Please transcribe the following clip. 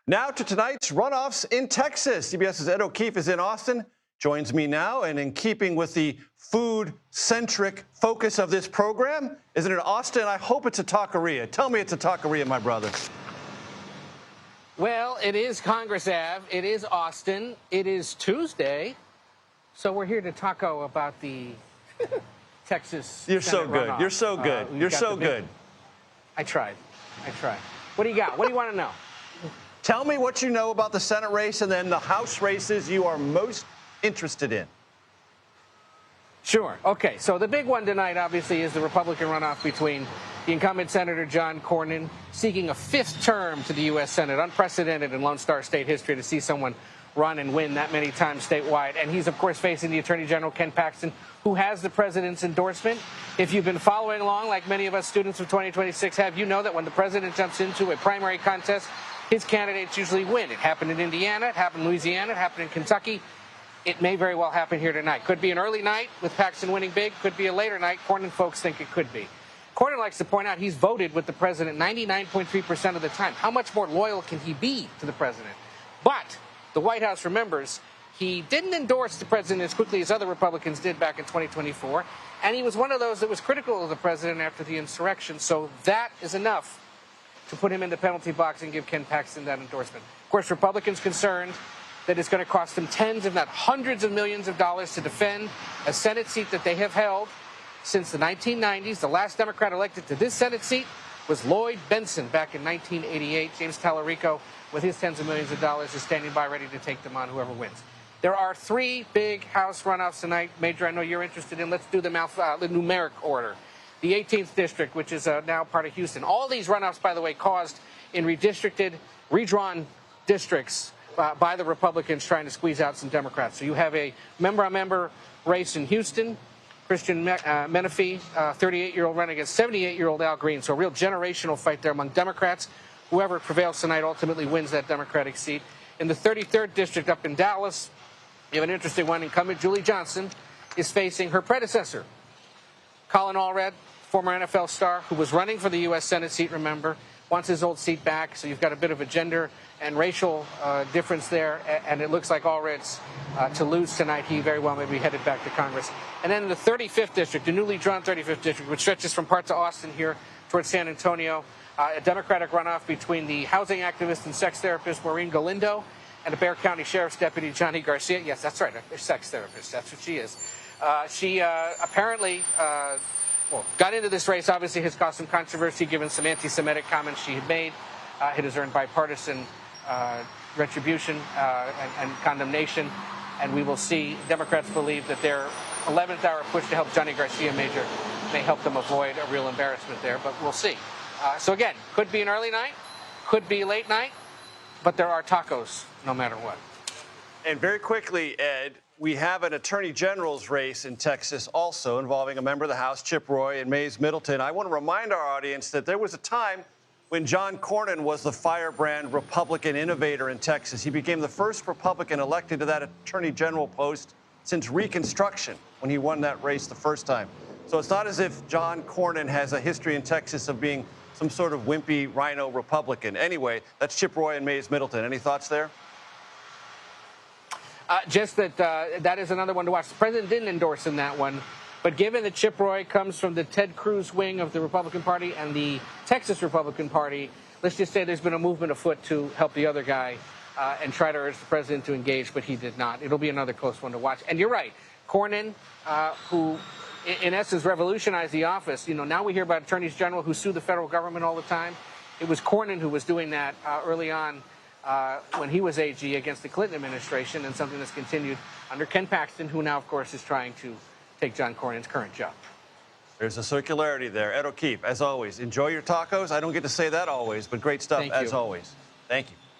Now to tonight's runoffs in Texas. CBS's Ed O'Keefe is in Austin, joins me now, and in keeping with the food-centric focus of this program, is it in Austin? I hope it's a taqueria. Tell me it's a taqueria, my brother. Well, it is Congress Ave. It is Austin. It is Tuesday. So we're here to taco about the Texas You're Senate so good. runoff. You're so good. You're so good. I tried. What do you got? What do you want to know? Tell me what you know about the Senate race and then the House races you are most interested in. Sure. Okay. So the big one tonight, obviously, is the Republican runoff between the incumbent Senator John Cornyn, seeking a fifth term to the U.S. Senate, unprecedented in Lone Star State history to see someone run and win that many times statewide. And he's, of course, facing the Attorney General, Ken Paxton, who has the president's endorsement. If you've been following along, like many of us students of 2026 have, you know that when the president jumps into a primary contest, his candidates usually win. It happened in Indiana, it happened in Louisiana, it happened in Kentucky. It may very well happen here tonight. Could be an early night with Paxton winning big, could be a later night. Cornyn folks think it could be. Cornyn likes to point out he's voted with the president 99.3% of the time. How much more loyal can he be to the president? But the White House remembers he didn't endorse the president as quickly as other Republicans did back in 2024, and he was one of those that was critical of the president after the insurrection. So that is enough to put him in the penalty box and give Ken Paxton that endorsement. Of course, Republicans concerned that it's going to cost them tens, if not hundreds of millions of dollars to defend a Senate seat that they have held since the 1990s. The last Democrat elected to this Senate seat was Lloyd Benson back in 1988. James Tallarico, with his tens of millions of dollars, is standing by ready to take them on, whoever wins. There are three big House runoffs tonight. Major, I know you're interested in. Let's do them the numeric order. The 18th district, which is now part of Houston. All these runoffs, by the way, caused in redistricted, redrawn districts by the Republicans trying to squeeze out some Democrats. So you have a member-on-member race in Houston. Christian Menifee, 38-year-old, running against 78-year-old Al Green. So a real generational fight there among Democrats. Whoever prevails tonight ultimately wins that Democratic seat. In the 33rd district up in Dallas, you have an interesting one. Incumbent Julie Johnson is facing her predecessor, Colin Allred, former NFL star, who was running for the U.S. Senate seat, remember, wants his old seat back. So you've got a bit of a gender and racial difference there. And it looks like Allred's to lose tonight. He very well may be headed back to Congress. And then in the 35th district, the newly drawn 35th district, which stretches from parts of Austin here towards San Antonio, a Democratic runoff between the housing activist and sex therapist Maureen Galindo and the Bexar County Sheriff's Deputy Johnny Garcia. Yes, that's right, a sex therapist. That's what she is. She apparently got into this race. Obviously has caused some controversy given some anti-Semitic comments she had made. It has earned bipartisan retribution and condemnation. And we will see. Democrats believe that their 11th hour push to help Johnny Garcia Major may help them avoid a real embarrassment there, but we'll see. So again, could be an early night, could be late night, but there are tacos no matter what. And very quickly, Ed, we have an attorney general's race in Texas also involving a member of the House, Chip Roy, and Mays Middleton. I want to remind our audience that there was a time when John Cornyn was the firebrand Republican innovator in Texas. He became the first Republican elected to that attorney general post since Reconstruction when he won that race the first time. So it's not as if John Cornyn has a history in Texas of being some sort of wimpy rhino Republican. Anyway, that's Chip Roy and Mays Middleton. Any thoughts there? Just that that is another one to watch. The president didn't endorse in that one. But given that Chip Roy comes from the Ted Cruz wing of the Republican Party and the Texas Republican Party, let's just say there's been a movement afoot to help the other guy and try to urge the president to engage, but he did not. It'll be another close one to watch. And you're right, Cornyn, who in essence revolutionized the office. You know, now we hear about attorneys general who sue the federal government all the time. It was Cornyn who was doing that early on when he was AG against the Clinton administration, and something that's continued under Ken Paxton, who now, of course, is trying to take John Cornyn's current job. There's a circularity there. Ed O'Keefe, as always, enjoy your tacos. I don't get to say that always, but great stuff as always. Thank you.